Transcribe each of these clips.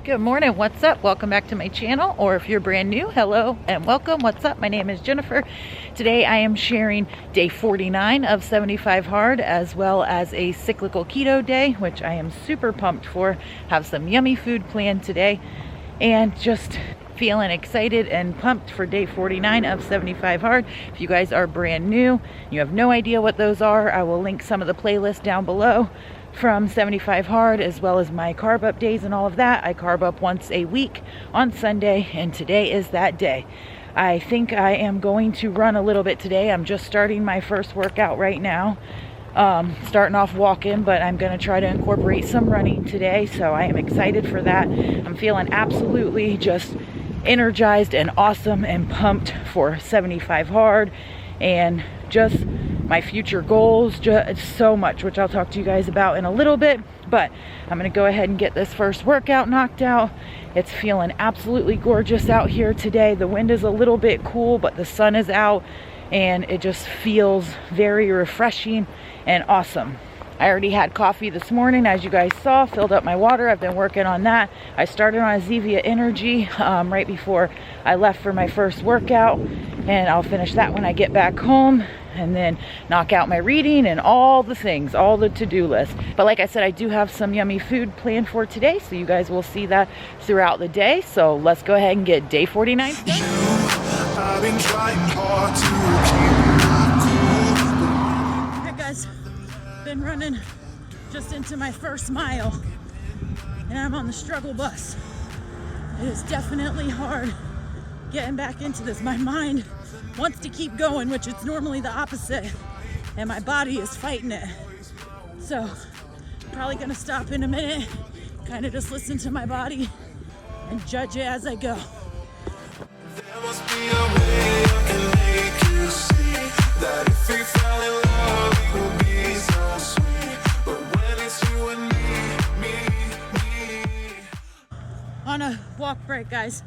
Good morning, what's up? Welcome back to my channel, or if you're brand new, hello and welcome. What's up? My name is Jennifer. Today I am sharing day 49 of 75 hard, as well as a cyclical keto day, which I am super pumped for. Have some yummy food planned today and just feeling excited and pumped for day 49 of 75 hard. If you guys are brand new, you have no idea what those are, I will link some of the playlists down below from 75 hard, as well as my carb up days and all of that. I carb up once a week on Sunday, and today is that day. I think I am going to run a little bit today. I'm just starting my first workout right now. Starting off walking, but I'm going to try to incorporate some running today, so I am excited for that. I'm feeling absolutely just energized and awesome and pumped for 75 hard and just my future goals, just so much, which I'll talk to you guys about in a little bit. But I'm gonna go ahead and get this first workout knocked out. It's feeling absolutely gorgeous out here today. The wind is a little bit cool, but the sun is out and it just feels very refreshing and awesome. I already had coffee this morning, as you guys saw, filled up my water. I've been working on that. I started on a Zevia Energy right before I left for my first workout, and I'll finish that when I get back home, and then knock out my reading and all the things, all the to-do list. But like I said, I do have some yummy food planned for today, so you guys will see that throughout the day. So let's go ahead and get day 49 started. I've been trying hard to keep Hey guys, been running just into my first mile and I'm on the struggle bus. It is definitely hard getting back into this. My mind wants to keep going, which it's normally the opposite, and my body is fighting it. So I'm probably gonna stop in a minute, kind of just listen to my body and judge it as I go. There must be a way I can make you see that if we fell in love, it would be so sweet. But when it's you and me. On a walk break, guys,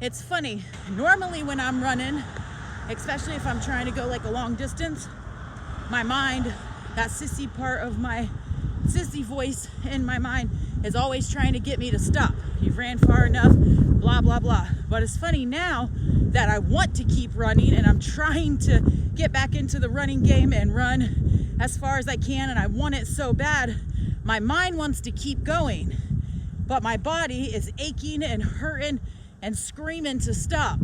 it's funny. Normally when I'm running, especially if I'm trying to go like a long distance, my mind, that sissy part of my sissy voice in my mind is always trying to get me to stop. You've ran far enough, blah, blah, blah. But it's funny now that I want to keep running and I'm trying to get back into the running game and run as far as I can, and I want it so bad. My mind wants to keep going, but my body is aching and hurting and screaming to stop.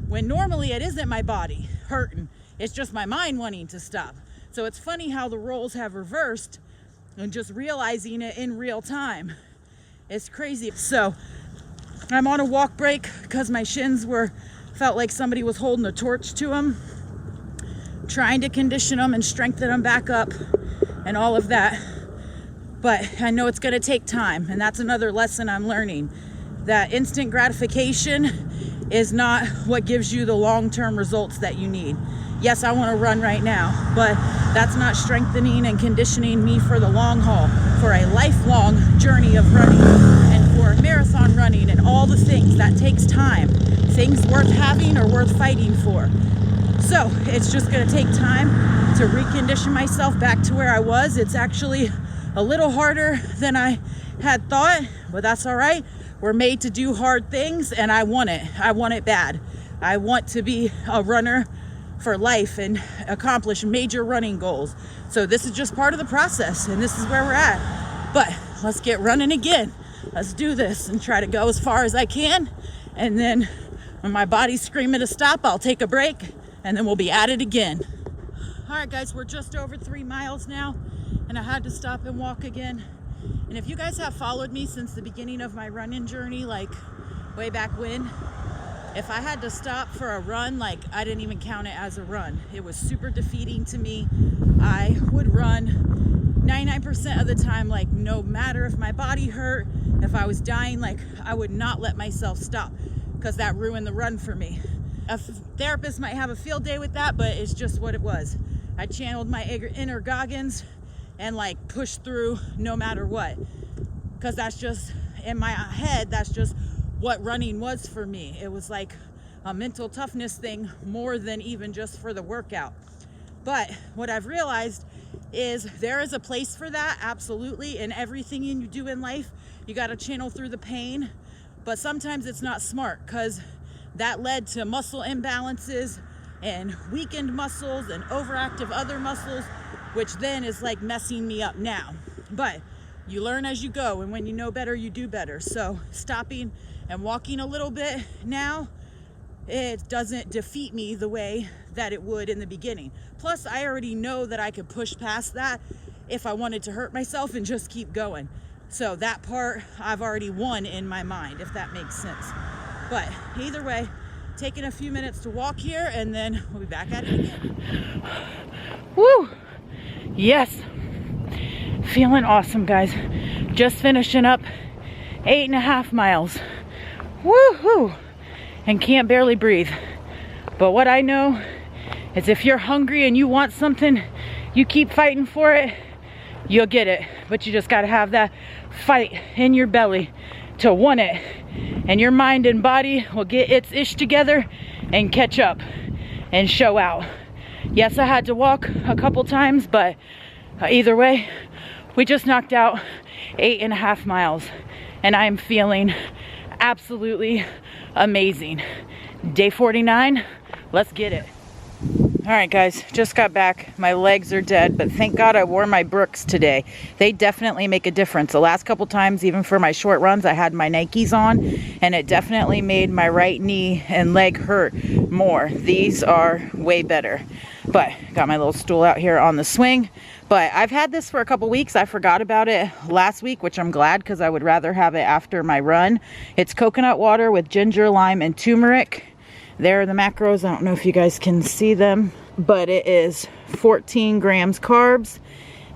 When normally it isn't my body hurting, it's just my mind wanting to stop. So it's funny how the roles have reversed and just realizing it in real time. It's crazy. So I'm on a walk break because my shins felt like somebody was holding a torch to them, trying to condition them and strengthen them back up and all of that. But I know it's gonna take time, and that's another lesson I'm learning, that instant gratification is not what gives you the long-term results that you need. Yes, I wanna run right now, but that's not strengthening and conditioning me for the long haul, for a lifelong journey of running and for marathon running and all the things. That takes time. Things worth having or worth fighting for. So it's just gonna take time to recondition myself back to where I was. It's actually a little harder than I had thought, but that's all right. We're made to do hard things, and I want it. I want it bad. I want to be a runner for life and accomplish major running goals. So this is just part of the process, and this is where we're at. But let's get running again. Let's do this and try to go as far as I can. And then when my body's screaming to stop, I'll take a break, and then we'll be at it again. All right, guys, we're just over 3 miles now, and I had to stop and walk again. And if you guys have followed me since the beginning of my running journey, like way back when, if I had to stop for a run, like I didn't even count it as a run. It was super defeating to me. I would run 99% of the time, like no matter if my body hurt, if I was dying, like I would not let myself stop, because that ruined the run for me. A therapist might have a field day with that, but it's just what it was. I channeled my inner Goggins and like push through no matter what, because that's just in my head, that's just what running was for me. It was like a mental toughness thing more than even just for the workout. But what I've realized is there is a place for that, absolutely, in everything you do in life. you got to channel through the pain, but sometimes it's not smart because that led to muscle imbalances and weakened muscles and overactive other muscles, which then is like messing me up now. But you learn as you go, and when you know better, you do better. So stopping and walking a little bit now, it doesn't defeat me the way that it would in the beginning. Plus, I already know that I could push past that if I wanted to hurt myself and just keep going. So that part I've already won in my mind, if that makes sense. But either way, taking a few minutes to walk here, and then we'll be back at it again. Woo! Yes. Feeling awesome, guys. Just finishing up 8.5 miles. Woohoo! And can't barely breathe. But what I know is if you're hungry and you want something, you keep fighting for it, you'll get it. But you just gotta have that fight in your belly to want it. And your mind and body will get its ish together and catch up and show out. Yes, I had to walk a couple times, but either way, we just knocked out 8.5 miles, and I am feeling absolutely amazing. Day 49, let's get it. All right, guys, just got back. My legs are dead, but thank God I wore my Brooks today. They definitely make a difference. The last couple times, even for my short runs, I had my Nikes on, and it definitely made my right knee and leg hurt more. These are way better. But got my little stool out here on the swing. But I've had this for a couple weeks. I forgot about it last week, which I'm glad because I would rather have it after my run. It's coconut water with ginger, lime, and turmeric. There are the macros. I don't know if you guys can see them, but it is 14 grams carbs,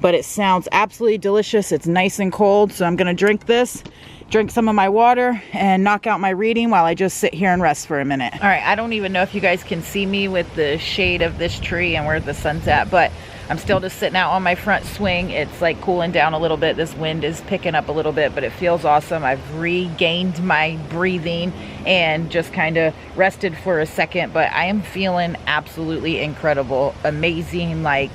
but it sounds absolutely delicious. It's nice and cold, so I'm gonna drink this, drink some of my water, and knock out my reading while I just sit here and rest for a minute. All right, I don't even know if you guys can see me with the shade of this tree and where the sun's at, but I'm still just sitting out on my front swing. It's like cooling down a little bit. This wind is picking up a little bit, but it feels awesome. I've regained my breathing and just kind of rested for a second, but I am feeling absolutely incredible, amazing, like,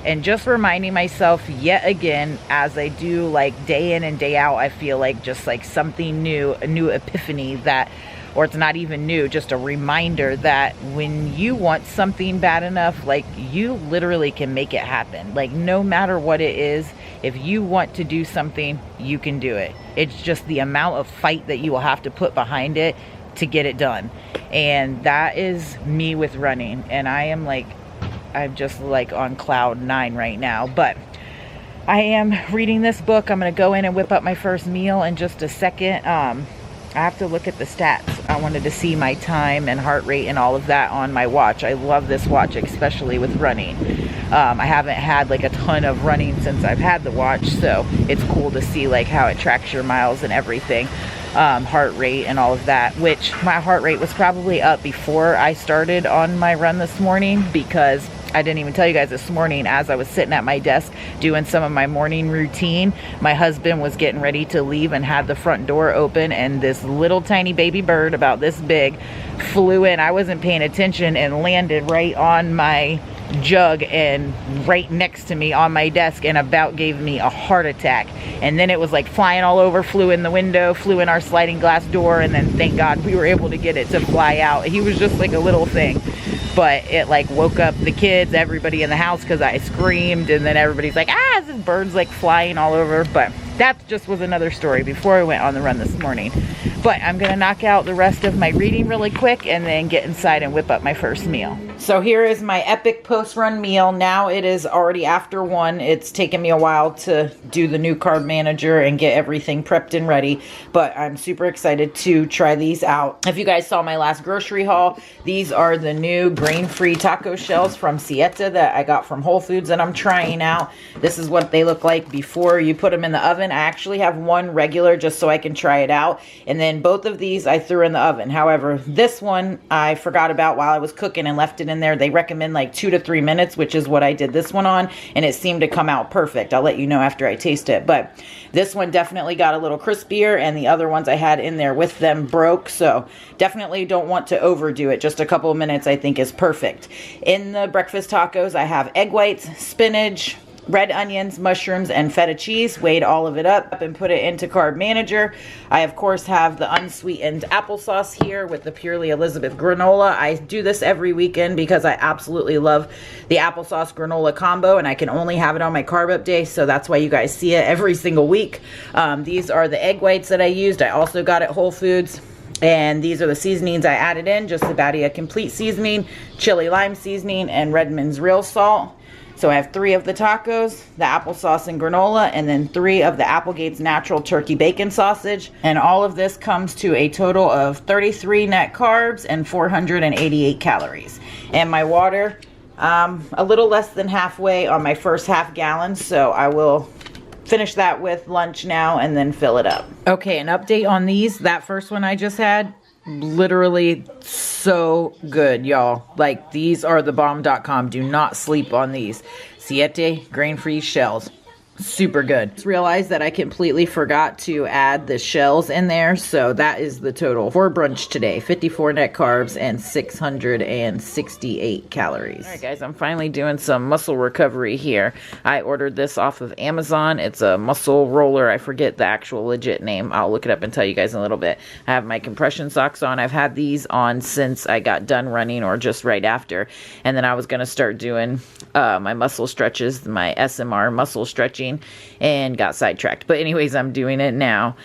and just reminding myself yet again, as I do like day in and day out, I feel like just like something new, a new epiphany that, or it's not even new, just a reminder that when you want something bad enough, like you literally can make it happen. Like no matter what it is, if you want to do something, you can do it. It's just the amount of fight that you will have to put behind it to get it done. And that is me with running. And I am like, I'm just like on cloud 9 right now. But I am reading this book. I'm gonna go in and whip up my first meal in just a second. I have to look at the stats. I wanted to see my time and heart rate and all of that on my watch. I love this watch, especially with running. I haven't had like a ton of running since I've had the watch, so it's cool to see like how it tracks your miles and everything. Heart rate and all of that, which my heart rate was probably up before I started on my run this morning, because I didn't even tell you guys this morning, as I was sitting at my desk doing some of my morning routine, my husband was getting ready to leave and had the front door open, and this little tiny baby bird about this big flew in. I wasn't paying attention and landed right on my jug and right next to me on my desk, and about gave me a heart attack. And then it was like flying all over, flew in the window, flew in our sliding glass door, and then thank God we were able to get it to fly out. He was just like a little thing, but it like woke up the kids, everybody in the house, because I screamed, and then everybody's like, ah, this bird's like flying all over. But that just was another story before I went on the run this morning. But I'm gonna knock out the rest of my reading really quick and then get inside and whip up my first meal. So here is my epic post-run meal. Now it is already after 1. It's taken me a while to do the new carb manager and get everything prepped and ready, but I'm super excited to try these out. If you guys saw my last grocery haul, these are the new grain-free taco shells from Siete that I got from Whole Foods that I'm trying out. This is what they look like before you put them in the oven. I actually have one regular just so I can try it out, and then both of these I threw in the oven. However, this one I forgot about while I was cooking and left it in there. They recommend like 2 to 3 minutes, which is what I did this one on, and it seemed to come out perfect. I'll let you know after I taste it, but this one definitely got a little crispier, and the other ones I had in there with them broke, so definitely don't want to overdo it. Just a couple of minutes I think is perfect. In the breakfast tacos, I have egg whites, spinach, red onions, mushrooms, and feta cheese. Weighed all of it up and put it into Carb Manager. I, of course, have the unsweetened applesauce here with the Purely Elizabeth granola. I do this every weekend because I absolutely love the applesauce granola combo, and I can only have it on my carb up day, so that's why you guys see it every single week. These are the egg whites that I used. I also got at Whole Foods. And these are the seasonings I added in, just the Badia Complete Seasoning, Chili Lime Seasoning, and Redmond's Real Salt. So I have 3 of the tacos, the applesauce and granola, and then 3 of the Applegate's Natural Turkey Bacon Sausage. And all of this comes to a total of 33 net carbs and 488 calories. And my water, a little less than halfway on my first half gallon, so I will finish that with lunch now and then fill it up. Okay, an update on these. That first one I just had, literally so good, y'all. Like, these are the bomb.com. Do not sleep on these. Siete grain-free shells. Super good. Just realized that I completely forgot to add the shells in there, so that is the total for brunch today. 54 net carbs and 668 calories. All right, guys, I'm finally doing some muscle recovery here. I ordered this off of Amazon. It's a muscle roller. I forget the actual legit name. I'll look it up and tell you guys in a little bit. I have my compression socks on. I've had these on since I got done running or just right after. And then I was going to start doing my muscle stretches, my SMR muscle stretching, and got sidetracked. But anyways, I'm doing it now.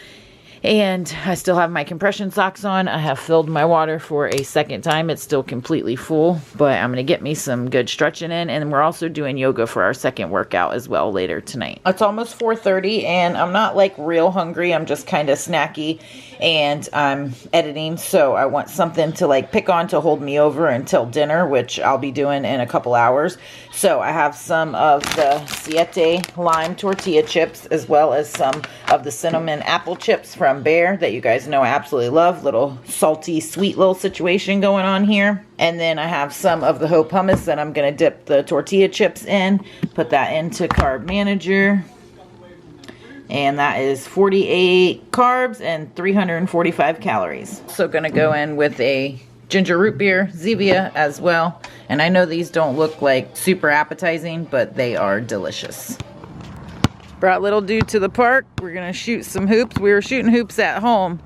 And I still have my compression socks on. I have filled my water for a second time. It's still completely full, but I'm going to get me some good stretching in. And we're also doing yoga for our second workout as well later tonight. It's almost 4:30 and I'm not like real hungry. I'm just kind of snacky and I'm editing. So I want something to like pick on to hold me over until dinner, which I'll be doing in a couple hours. So I have some of the Siete lime tortilla chips as well as some of the cinnamon apple chips from Bear that you guys know I absolutely love. Little salty, sweet little situation going on here. And then I have some of the Hope hummus that I'm going to dip the tortilla chips in. Put that into Carb Manager. And that is 48 carbs and 345 calories. So going to go in with a ginger root beer, Zevia as well. And I know these don't look like super appetizing, but they are delicious. Brought little dude to the park. We're gonna shoot some hoops. We were shooting hoops at home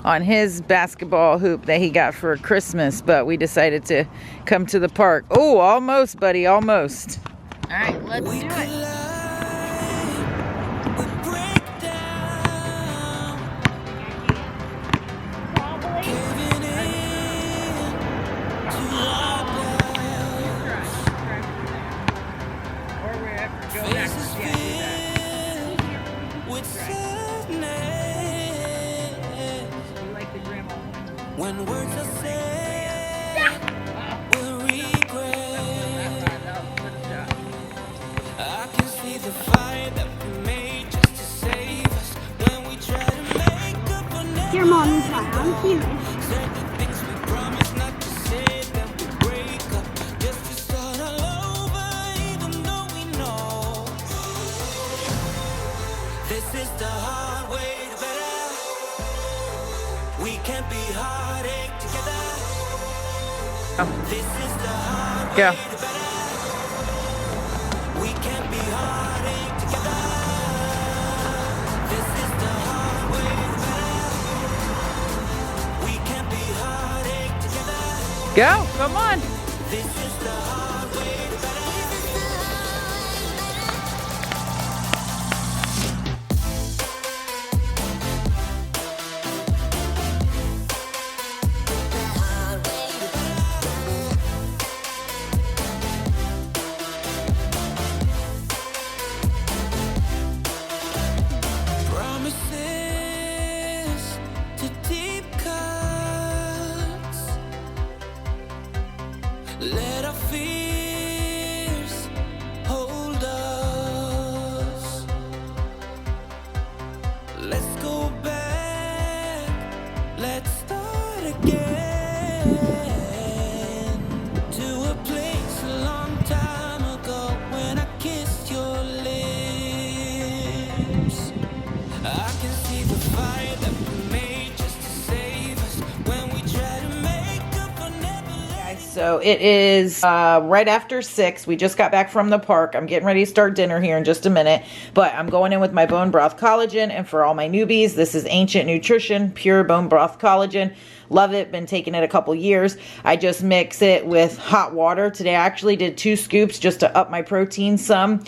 on his basketball hoop that he got for Christmas, but we decided to come to the park. Oh, almost, buddy, almost. All right, let's do it. When words are said, we'll regret. I can see the fire that we made just to save us. When we try to make up for never said the things we promised not to say, then we break up just to start all over, even though we know this is the hard way to better. We can't be heartache together. This is the hard way to better. We can't be heartache together. This is the hard way to better. We can't be heartache together. Go, come on. This is the hard way to better. Let our fears hold us. Let's go back. Let's start again to a place a long time ago when I kissed your lips. I can see the fire that we made just to save us when we try to make up for never. so it is right after 6. We just got back from the park. I'm getting ready to start dinner here in just a minute, but I'm going in with my bone broth collagen. And for all my newbies, this is Ancient Nutrition Pure Bone Broth Collagen. Love it. Been taking it a couple years. I just mix it with hot water. Today I actually did 2 scoops just to up my protein some.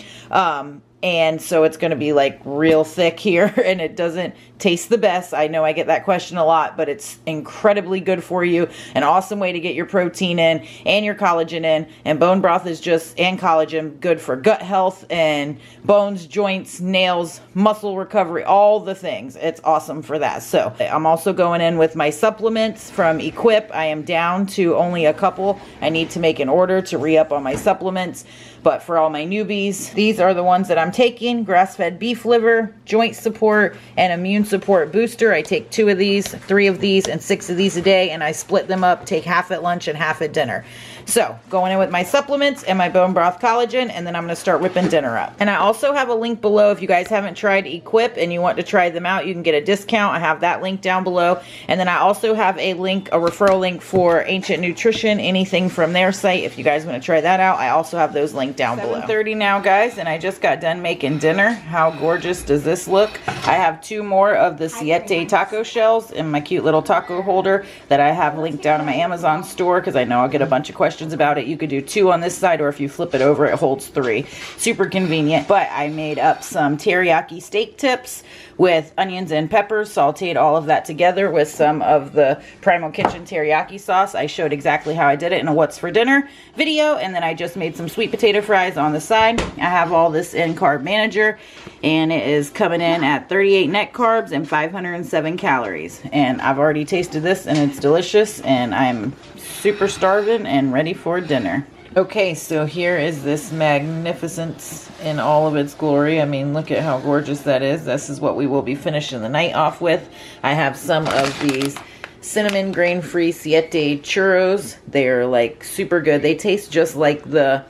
And so it's going to be like real thick here, and it doesn't taste the best. I know I get that question a lot, but it's incredibly good for you. An awesome way to get your protein in and your collagen in. And bone broth is just, and collagen, good for gut health and bones, joints, nails, muscle recovery, all the things. It's awesome for that. So I'm also going in with my supplements from Equip. I am down to only a couple. I need to make an order to re-up on my supplements. But for all my newbies, these are the ones that I'm taking. Grass-fed beef liver, joint support, and immune support booster. I take 2 of these, 3 of these, and 6 of these a day, and I split them up, take half at lunch and half at dinner. So going in with my supplements and my bone broth collagen, and then I'm going to start whipping dinner up. And I also have a link below. If you guys haven't tried Equip and you want to try them out, you can get a discount. I have that link down below. And then I also have a link, a referral link for Ancient Nutrition, anything from their site. If you guys want to try that out, I also have those linked down below. 7:30 now, guys, and I just got done making dinner. How gorgeous does this look? I have 2 more of the Siete taco shells in my cute little taco holder that I have linked down in my Amazon store, because I know I'll get a bunch of questions about it. You could do 2 on this side, or if you flip it over, it holds 3. Super convenient. But I made up some teriyaki steak tips with onions and peppers, sauteed all of that together with some of the Primal Kitchen teriyaki sauce. I showed exactly how I did it in a what's for dinner video, and then I just made some sweet potato fries on the side. I have all this in Carb Manager, and it is coming in at 38 net carbs and 507 calories. And I've already tasted this, and it's delicious, and I'm super starving and ready for dinner. Okay, so here is this magnificence in all of its glory. I mean, look at how gorgeous that is. This is what we will be finishing the night off with. I have some of these cinnamon grain-free Siete churros. They're like super good. They taste just like the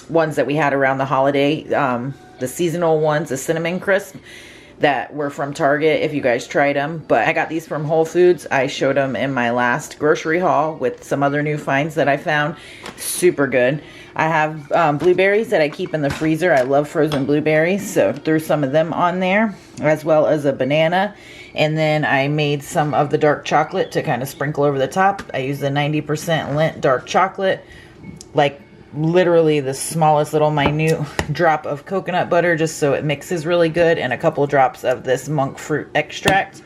ones that we had around the holiday, the seasonal ones, the cinnamon crisp that were from Target, if you guys tried them. But I got these from Whole Foods. I showed them in my last grocery haul with some other new finds that I found. Super good. I have blueberries that I keep in the freezer. I love frozen blueberries, so threw some of them on there, as well as a banana. And then I made some of the dark chocolate to kind of sprinkle over the top. I used the 90% Lindt dark chocolate, like literally the smallest little minute drop of coconut butter, just so it mixes really good, and a couple drops of this monk fruit extract.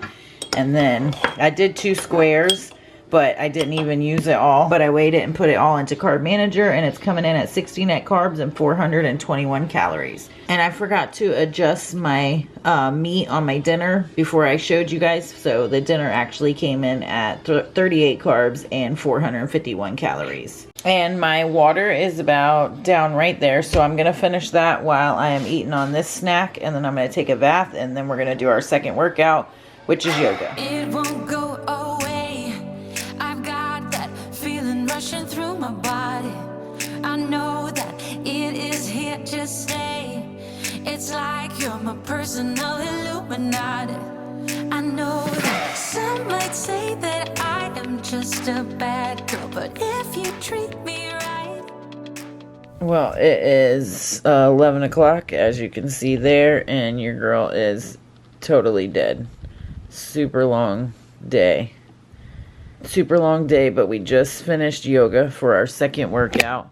And then I did 2 squares, but I didn't even use it all. But I weighed it and put it all into Carb Manager, and it's coming in at 60 net carbs and 421 calories. And I forgot to adjust my meat on my dinner before I showed you guys. So the dinner actually came in at 38 carbs and 451 calories. And my water is about down right there, so I'm going to finish that while I am eating on this snack, and then I'm going to take a bath, and then we're going to do our second workout, which is yoga. It won't go away. I've got that feeling rushing through my body. I know that it is here to stay. It's like you're my personal Illuminati. I know that some might say that I am just a bad girl, but if you treat me right. Well, it is 11 o'clock, as you can see there, and your girl is totally dead. Super long day. Super long day, but we just finished yoga for our second workout.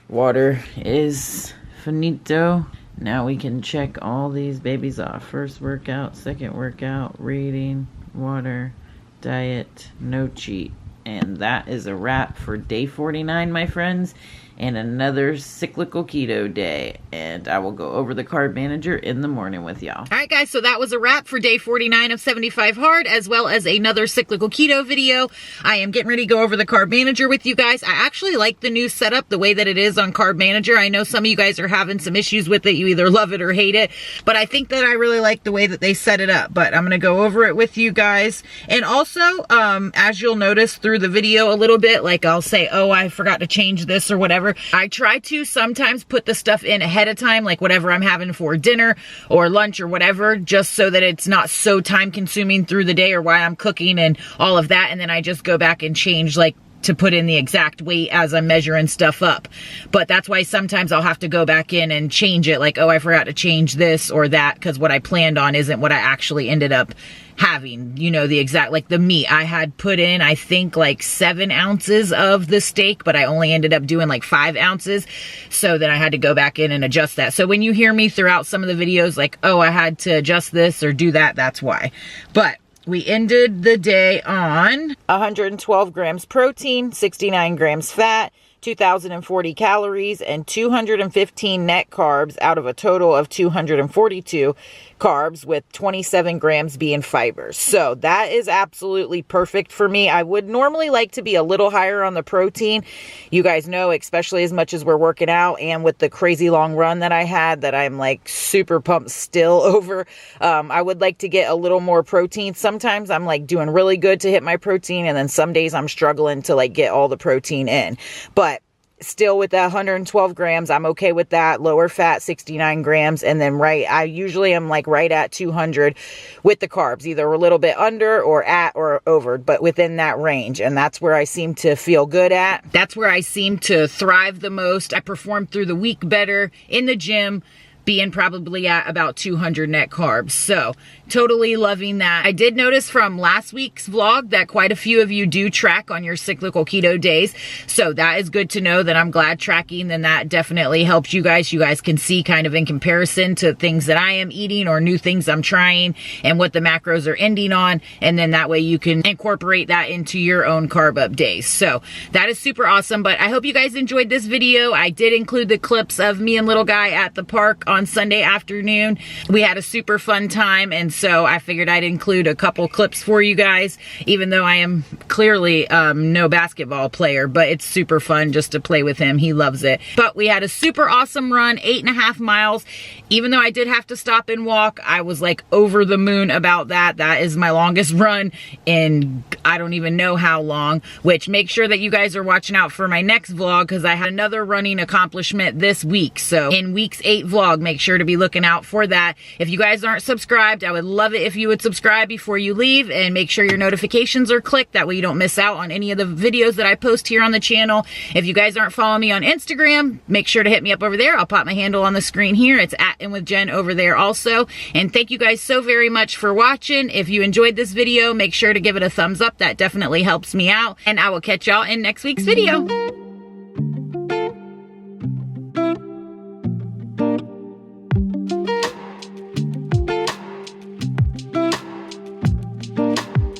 Water is finito. Now we can check all these babies off. First workout, second workout, reading, water, diet, no cheat. And that is a wrap for day 49, my friends, and another cyclical keto day. And I will go over the Carb Manager in the morning with y'all. All right, guys, so that was a wrap for day 49 of 75 Hard, as well as another cyclical keto video. I am getting ready to go over the Carb Manager with you guys. I actually like the new setup, the way that it is on Carb Manager. I know some of you guys are having some issues with it. You either love it or hate it, but I think that I really like the way that they set it up. But I'm going to go over it with you guys. And also, as you'll notice through the video a little bit, like I'll say, oh, I forgot to change this or whatever. I try to sometimes put the stuff in ahead of time, like whatever I'm having for dinner or lunch or whatever, just so that it's not so time consuming through the day or while I'm cooking and all of that. And then I just go back and change like to put in the exact weight as I'm measuring stuff up. But that's why sometimes I'll have to go back in and change it, like, oh, I forgot to change this or that, because what I planned on isn't what I actually ended up having, you know, the exact, like the meat. I had put in, I think, like 7 ounces of the steak, but I only ended up doing like 5 ounces. So then I had to go back in and adjust that. So when you hear me throughout some of the videos, like, oh, I had to adjust this or do that, that's why. But we ended the day on 112 grams protein, 69 grams fat, 2,040 calories, and 215 net carbs out of a total of 242 carbs, with 27 grams being fibers. So that is absolutely perfect for me. I would normally like to be a little higher on the protein. You guys know, especially as much as we're working out and with the crazy long run that I had, that I'm like super pumped still over. I would like to get a little more protein. Sometimes I'm like doing really good to hit my protein, and then some days I'm struggling to like get all the protein in. But still, with that 112 grams, I'm okay with that. Lower fat, 69 grams. And then I usually am like right at 200 with the carbs, either a little bit under or at or over, but within that range. And that's where I seem to feel good at. That's where I seem to thrive the most. I perform through the week better in the gym, being probably at about 200 net carbs. So totally loving that. I did notice from last week's vlog that quite a few of you do track on your cyclical keto days. So that is good to know that I'm glad tracking. Then that definitely helps you guys. You guys can see kind of in comparison to things that I am eating or new things I'm trying and what the macros are ending on. And then that way you can incorporate that into your own carb up days. So that is super awesome. But I hope you guys enjoyed this video. I did include the clips of me and little guy at the park on Sunday afternoon. We had a super fun time, and so I figured I'd include a couple clips for you guys, even though I am clearly no basketball player, but it's super fun just to play with him. He loves it. But we had a super awesome run, 8.5 miles. Even though I did have to stop and walk, I was like over the moon about that. That is my longest run in I don't even know how long, which make sure that you guys are watching out for my next vlog, because I had another running accomplishment this week. So in week's 8 vlog, make sure to be looking out for that. If you guys aren't subscribed, I would love it if you would subscribe before you leave, and make sure your notifications are clicked. That way you don't miss out on any of the videos that I post here on the channel. If you guys aren't following me on Instagram, make sure to hit me up over there. I'll pop my handle on the screen here. It's at InWithJen over there also. And thank you guys so very much for watching. If you enjoyed this video, make sure to give it a thumbs up. That definitely helps me out. And I will catch y'all in next week's video.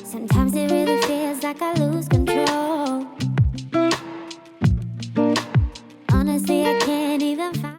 Sometimes it really feels like I lose control. Honestly, I can't